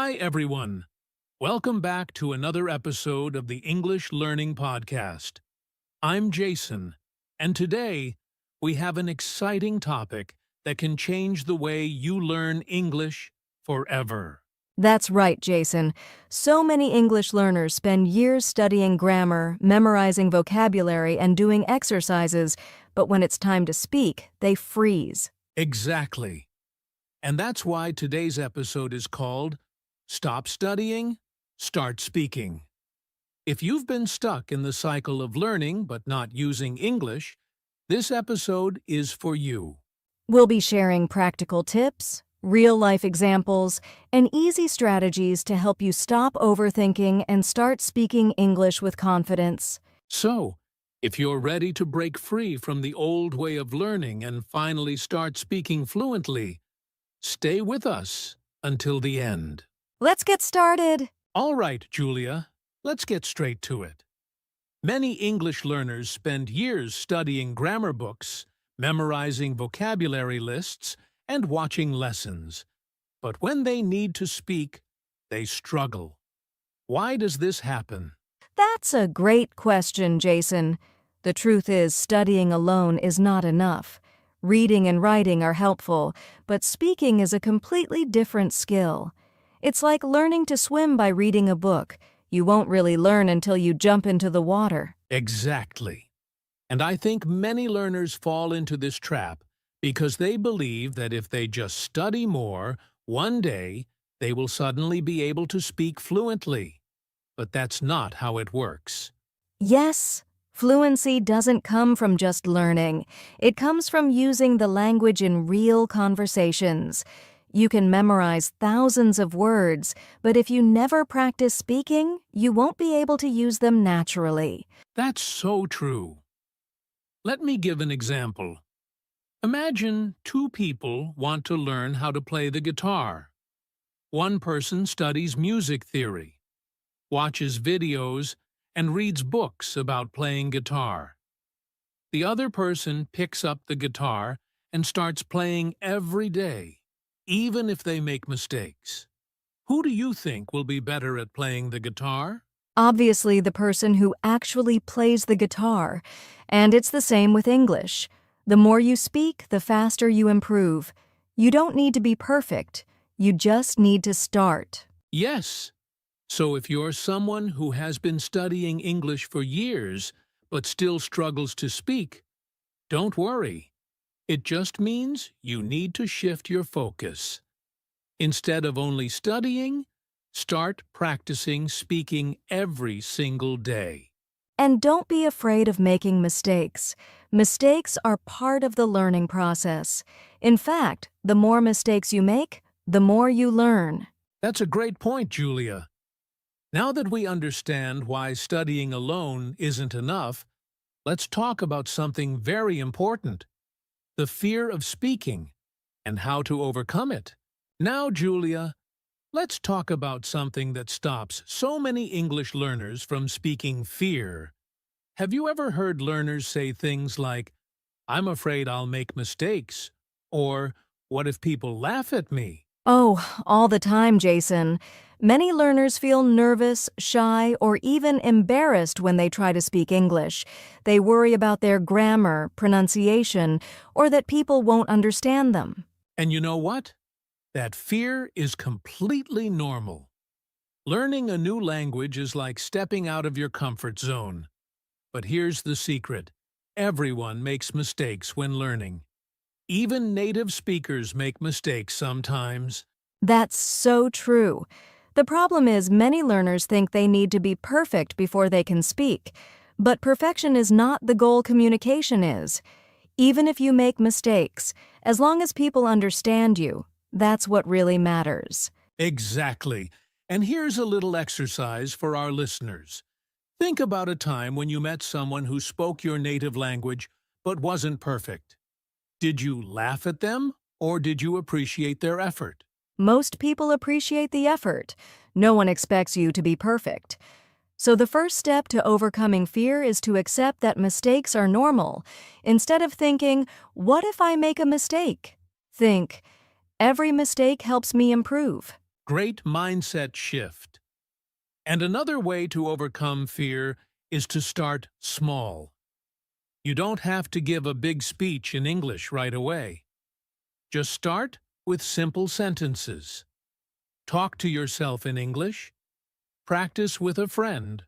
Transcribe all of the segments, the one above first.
Hi, everyone. Welcome back to another episode of the English Learning Podcast. I'm Jason, and today we have an exciting topic that can change the way you learn English forever. That's right, Jason. So many English learners spend years studying grammar, memorizing vocabulary, and doing exercises, but when it's time to speak, they freeze. Exactly. And that's why today's episode is called Stop Studying, Start Speaking. If you've been stuck in the cycle of learning but not using English, this episode is for you. We'll be sharing practical tips, real-life examples, and easy strategies to help you stop overthinking and start speaking English with confidence. So, if you're ready to break free from the old way of learning and finally start speaking fluently, stay with us until the end. Let's get started. All right, Julia, let's get straight to it. Many English learners spend years studying grammar books, memorizing vocabulary lists, and watching lessons. But when they need to speak, they struggle. Why does this happen? That's a great question, Jason. The truth is, studying alone is not enough. Reading and writing are helpful, but speaking is a completely different skill. It's like learning to swim by reading a book. You won't really learn until you jump into the water. Exactly. And I think many learners fall into this trap because they believe that if they just study more, one day they will suddenly be able to speak fluently. But that's not how it works. Yes, fluency doesn't come from just learning. It comes from using the language in real conversations. You can memorize thousands of words, but if you never practice speaking, you won't be able to use them naturally. That's so true. Let me give an example. Imagine two people want to learn how to play the guitar. One person studies music theory, watches videos, and reads books about playing guitar. The other person picks up the guitar and starts playing every day, even if they make mistakes. Who do you think will be better at playing the guitar? Obviously, the person who actually plays the guitar. And it's the same with English. The more you speak, the faster you improve. You don't need to be perfect. You just need to start. Yes. So if you're someone who has been studying English for years but still struggles to speak, don't worry. It just means you need to shift your focus. Instead of only studying, start practicing speaking every single day. And don't be afraid of making mistakes. Mistakes are part of the learning process. In fact, the more mistakes you make, the more you learn. That's a great point, Julia. Now that we understand why studying alone isn't enough, let's talk about something very important: the fear of speaking and how to overcome it. Now, Julia, let's talk about something that stops so many English learners from speaking: fear. Have you ever heard learners say things like, "I'm afraid I'll make mistakes," or "What if people laugh at me?" Oh, all the time, Jason. Many learners feel nervous, shy, or even embarrassed when they try to speak English. They worry about their grammar, pronunciation, or that people won't understand them. And you know what? That fear is completely normal. Learning a new language is like stepping out of your comfort zone. But here's the secret: everyone makes mistakes when learning. Even native speakers make mistakes sometimes. That's so true. The problem is many learners think they need to be perfect before they can speak. But perfection is not the goal communication is. Even if you make mistakes, as long as people understand you, that's what really matters. Exactly. And here's a little exercise for our listeners. Think about a time when you met someone who spoke your native language but wasn't perfect. Did you laugh at them, or did you appreciate their effort? Most people appreciate the effort. No one expects you to be perfect. So the first step to overcoming fear is to accept that mistakes are normal. Instead of thinking, "What if I make a mistake?" Think, "Every mistake helps me improve." Great mindset shift. And another way to overcome fear is to start small. You don't have to give a big speech in English right away. Just start with simple sentences. Talk to yourself in English, practice with a friend,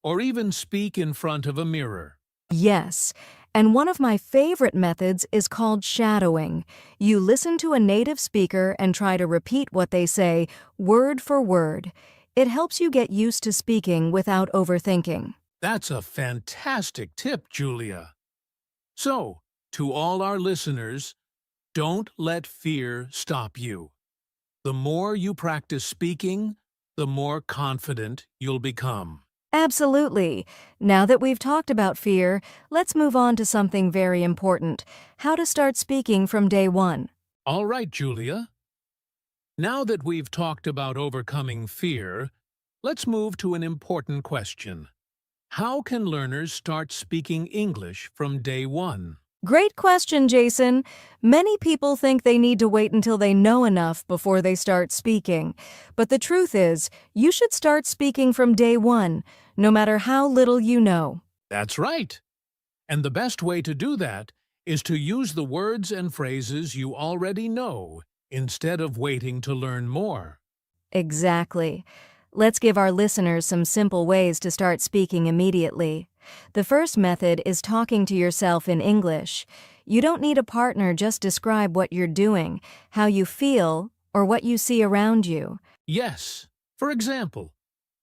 or even speak in front of a mirror. Yes, and one of my favorite methods is called shadowing. You listen to a native speaker and try to repeat what they say, word for word. It helps you get used to speaking without overthinking. That's a fantastic tip, Julia. So, to all our listeners, don't let fear stop you. The more you practice speaking, the more confident you'll become. Absolutely. Now that we've talked about fear, let's move on to something very important: how to start speaking from day one. All right, Julia. Now that we've talked about overcoming fear, let's move to an important question. How can learners start speaking English from day one? Great question, Jason. Many people think they need to wait until they know enough before they start speaking. But the truth is, you should start speaking from day one, no matter how little you know. That's right. And the best way to do that is to use the words and phrases you already know instead of waiting to learn more. Exactly. Let's give our listeners some simple ways to start speaking immediately. The first method is talking to yourself in English. You don't need a partner, just describe what you're doing, how you feel, or what you see around you. Yes. For example,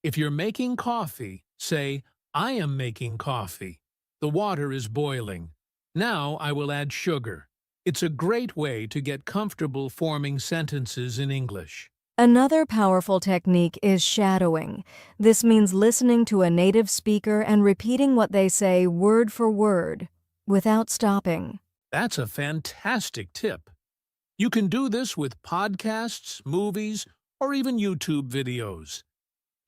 if you're making coffee, say, I am making coffee. The water is boiling. Now I will add sugar. It's a great way to get comfortable forming sentences in English. Another powerful technique is shadowing. This means listening to a native speaker and repeating what they say word for word, without stopping. That's a fantastic tip. You can do this with podcasts, movies, or even YouTube videos.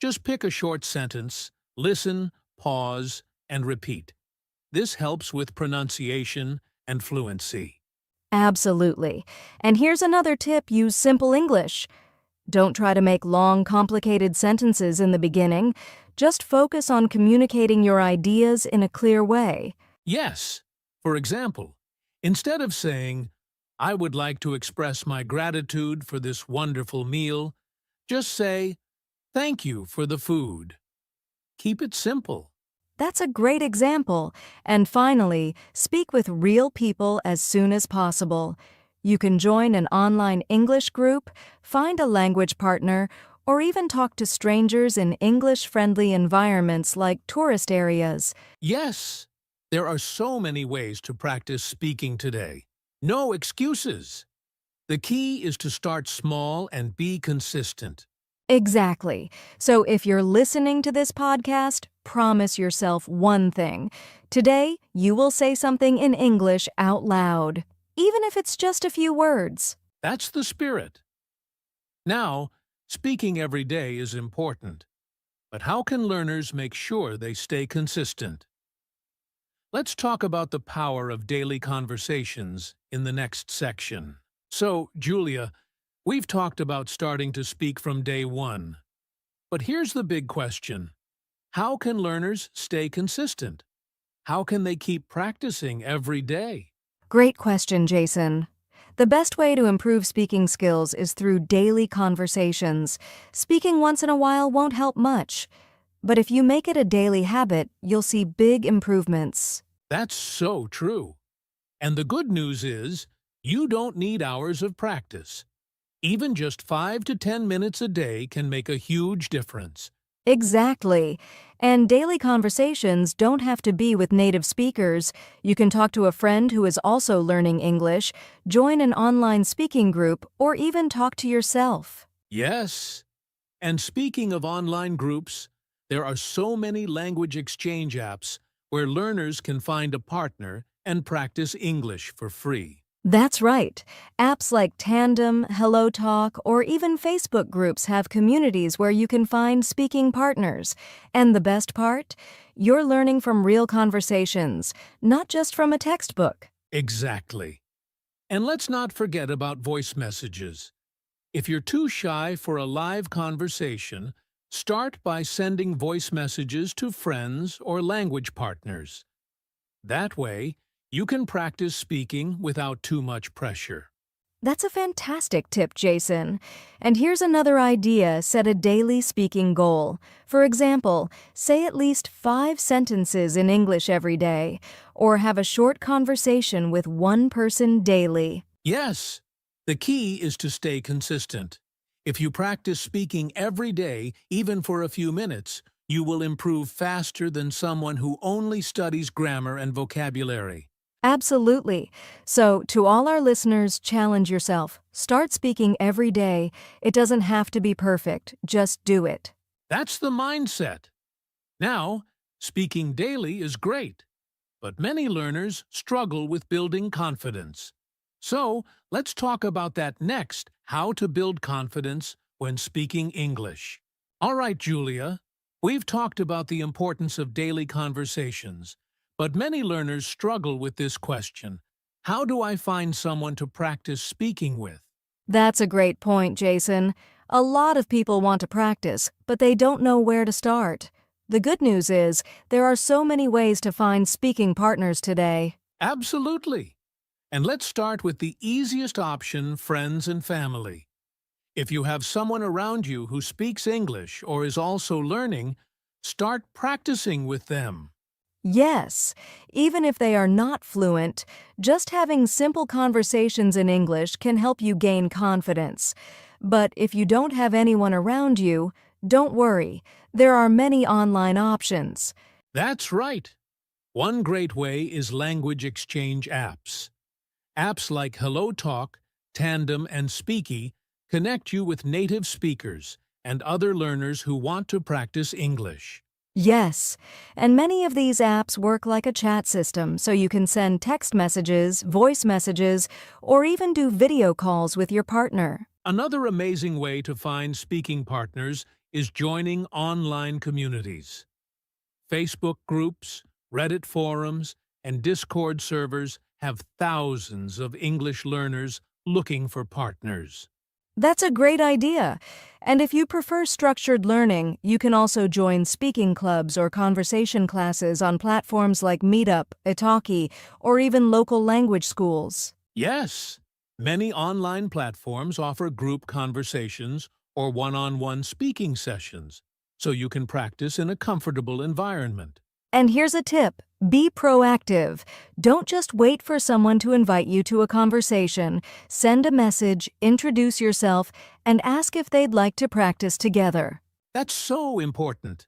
Just pick a short sentence, listen, pause, and repeat. This helps with pronunciation and fluency. Absolutely. And here's another tip: use simple English. Don't try to make long, complicated sentences in the beginning. Just focus on communicating your ideas in a clear way. Yes. For example, instead of saying, I would like to express my gratitude for this wonderful meal, just say, thank you for the food. Keep it simple. That's a great example. And finally, speak with real people as soon as possible. You can join an online English group, find a language partner, or even talk to strangers in English-friendly environments like tourist areas. Yes, there are so many ways to practice speaking today. No excuses. The key is to start small and be consistent. Exactly. So if you're listening to this podcast, promise yourself one thing. Today, you will say something in English out loud, even if it's just a few words. That's the spirit. Now, speaking every day is important, but how can learners make sure they stay consistent? Let's talk about the power of daily conversations in the next section. So, Julia, we've talked about starting to speak from day one. But here's the big question. How can learners stay consistent? How can they keep practicing every day? Great question, Jason. The best way to improve speaking skills is through daily conversations. Speaking once in a while won't help much. But if you make it a daily habit, you'll see big improvements. That's so true. And the good news is, you don't need hours of practice. Even just 5 to 10 minutes a day can make a huge difference. Exactly. And daily conversations don't have to be with native speakers. You can talk to a friend who is also learning English, join an online speaking group, or even talk to yourself. Yes. And speaking of online groups, there are so many language exchange apps where learners can find a partner and practice English for free. That's right. Apps like Tandem, HelloTalk, or even Facebook groups have communities where you can find speaking partners. And the best part? You're learning from real conversations, not just from a textbook. Exactly. And let's not forget about voice messages. If you're too shy for a live conversation, start by sending voice messages to friends or language partners. That way, you can practice speaking without too much pressure. That's a fantastic tip, Jason. And here's another idea: set a daily speaking goal. For example, say at least 5 sentences in English every day, or have a short conversation with one person daily. Yes, the key is to stay consistent. If you practice speaking every day, even for a few minutes, you will improve faster than someone who only studies grammar and vocabulary. Absolutely. So, to all our listeners, challenge yourself. Start speaking every day. It doesn't have to be perfect, just do it. That's the mindset. Now, speaking daily is great, but many learners struggle with building confidence. So, let's talk about that next: how to build confidence when speaking English. All right, Julia, we've talked about the importance of daily conversations, but many learners struggle with this question: how do I find someone to practice speaking with? That's a great point, Jason. A lot of people want to practice, but they don't know where to start. The good news is, there are so many ways to find speaking partners today. Absolutely. And let's start with the easiest option: friends and family. If you have someone around you who speaks English or is also learning, start practicing with them. Yes, even if they are not fluent, just having simple conversations in English can help you gain confidence. But if you don't have anyone around you, don't worry. There are many online options. That's right. One great way is language exchange apps. Apps like HelloTalk, Tandem, and Speaky connect you with native speakers and other learners who want to practice English. Yes, and many of these apps work like a chat system, so you can send text messages, voice messages, or even do video calls with your partner. Another amazing way to find speaking partners is joining online communities. Facebook groups, Reddit forums, and Discord servers have thousands of English learners looking for partners. That's a great idea. And if you prefer structured learning, you can also join speaking clubs or conversation classes on platforms like Meetup, Italki, or even local language schools. Yes, many online platforms offer group conversations or one-on-one speaking sessions, so you can practice in a comfortable environment. And here's a tip: be proactive. Don't just wait for someone to invite you to a conversation. Send a message, introduce yourself, and ask if they'd like to practice together. That's so important.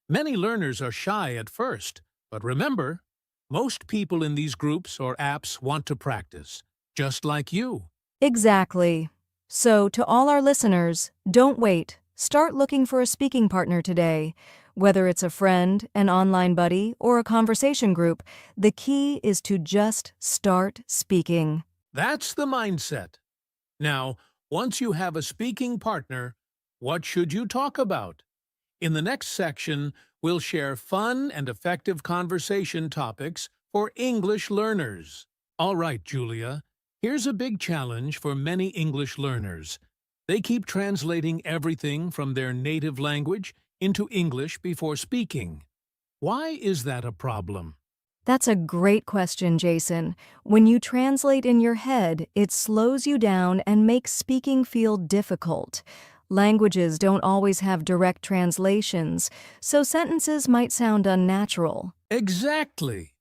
Many learners are shy at first, but remember, most people in these groups or apps want to practice, just like you. Exactly. So, to all our listeners, don't wait. Start looking for a speaking partner today. Whether it's a friend, an online buddy, or a conversation group, the key is to just start speaking. That's the mindset. Now, once you have a speaking partner, what should you talk about? In the next section, we'll share fun and effective conversation topics for English learners. All right, Julia, here's a big challenge for many English learners. They keep translating everything from their native language into English before speaking. Why is that a problem? That's a great question, Jason. When you translate in your head, it slows you down and makes speaking feel difficult. Languages don't always have direct translations, so sentences might sound unnatural. Exactly.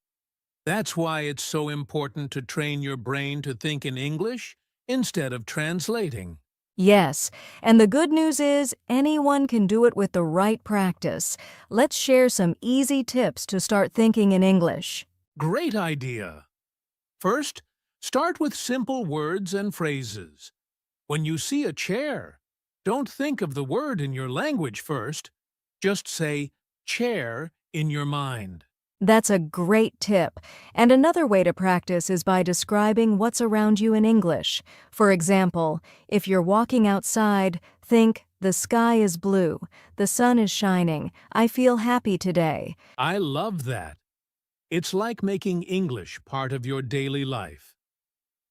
That's why it's so important to train your brain to think in English instead of translating. Yes, and the good news is anyone can do it with the right practice. Let's share some easy tips to start thinking in English. Great idea. First, start with simple words and phrases. When you see a chair, don't think of the word in your language first. Just say chair in your mind. That's a great tip. And another way to practice is by describing what's around you in English. For example, if you're walking outside, think, "The sky is blue. The sun is shining. I feel happy today." I love that. It's like making English part of your daily life.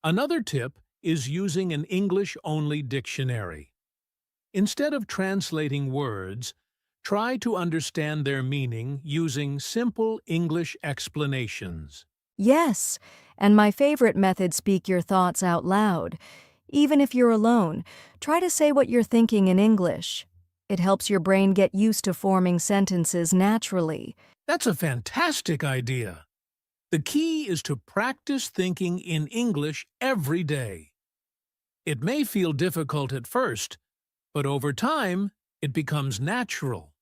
Another tip is using an English-only dictionary. Instead of translating words, try to understand their meaning using simple English explanations. Yes, and my favorite method, speak your thoughts out loud. Even if you're alone, try to say what you're thinking in English. It helps your brain get used to forming sentences naturally. That's a fantastic idea. The key is to practice thinking in English every day. It may feel difficult at first, but over time, it becomes natural.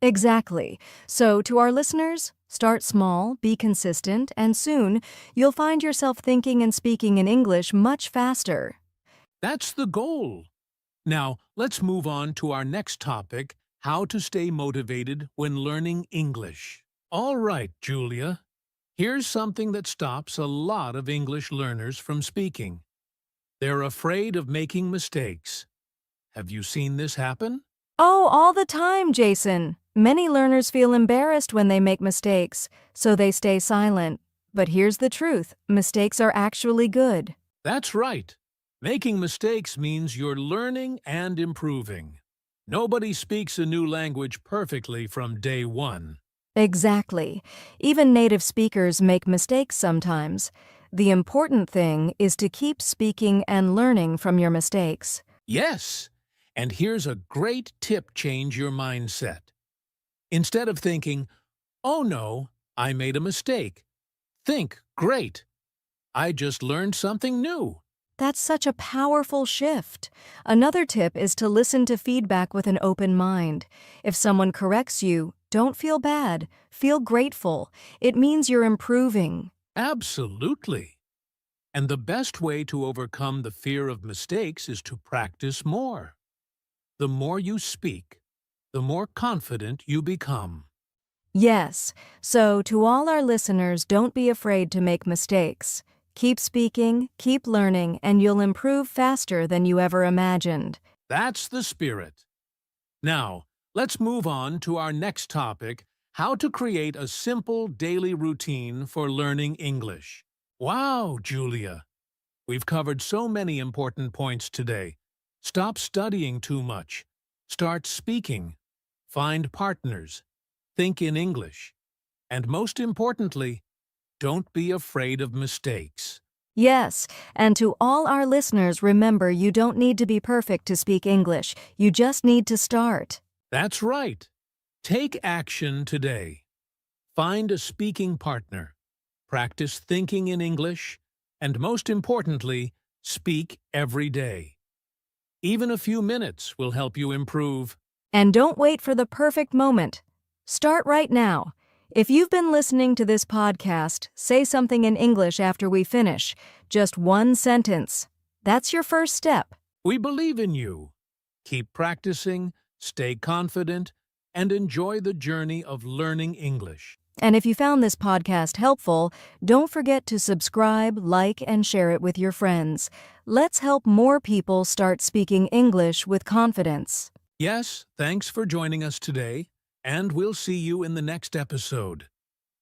Exactly. So, to our listeners, start small, be consistent, and soon you'll find yourself thinking and speaking in English much faster. That's the goal. Now, let's move on to our next topic, how to stay motivated when learning English. All right, Julia. Here's something that stops a lot of English learners from speaking. They're afraid of making mistakes. Have you seen this happen? Oh, all the time, Jason. Many learners feel embarrassed when they make mistakes, so they stay silent. But here's the truth, mistakes are actually good. That's right. Making mistakes means you're learning and improving. Nobody speaks a new language perfectly from day one. Exactly. Even native speakers make mistakes sometimes. The important thing is to keep speaking and learning from your mistakes. Yes, and here's a great tip: change your mindset. Instead of thinking, "Oh no, I made a mistake," think, "Great, I just learned something new." That's such a powerful shift. Another tip is to listen to feedback with an open mind. If someone corrects you, don't feel bad. Feel grateful. It means you're improving. Absolutely. And the best way to overcome the fear of mistakes is to practice more. The more you speak, the more confident you become. Yes, so to all our listeners, don't be afraid to make mistakes. Keep speaking, keep learning, and you'll improve faster than you ever imagined. That's the spirit. Now, let's move on to our next topic, how to create a simple daily routine for learning English. Wow, Julia! We've covered so many important points today. Stop studying too much. Start speaking. Find partners. Think in English. And most importantly, don't be afraid of mistakes. Yes, and to all our listeners, remember you don't need to be perfect to speak English. You just need to start. That's right. Take action today. Find a speaking partner. Practice thinking in English. And most importantly, speak every day. Even a few minutes will help you improve. And don't wait for the perfect moment. Start right now. If you've been listening to this podcast, say something in English after we finish. Just one sentence. That's your first step. We believe in you. Keep practicing, stay confident, and enjoy the journey of learning English. And if you found this podcast helpful, don't forget to subscribe, like, and share it with your friends. Let's help more people start speaking English with confidence. Yes, thanks for joining us today, and we'll see you in the next episode.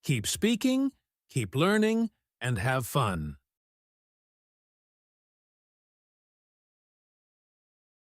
Keep speaking, keep learning, and have fun.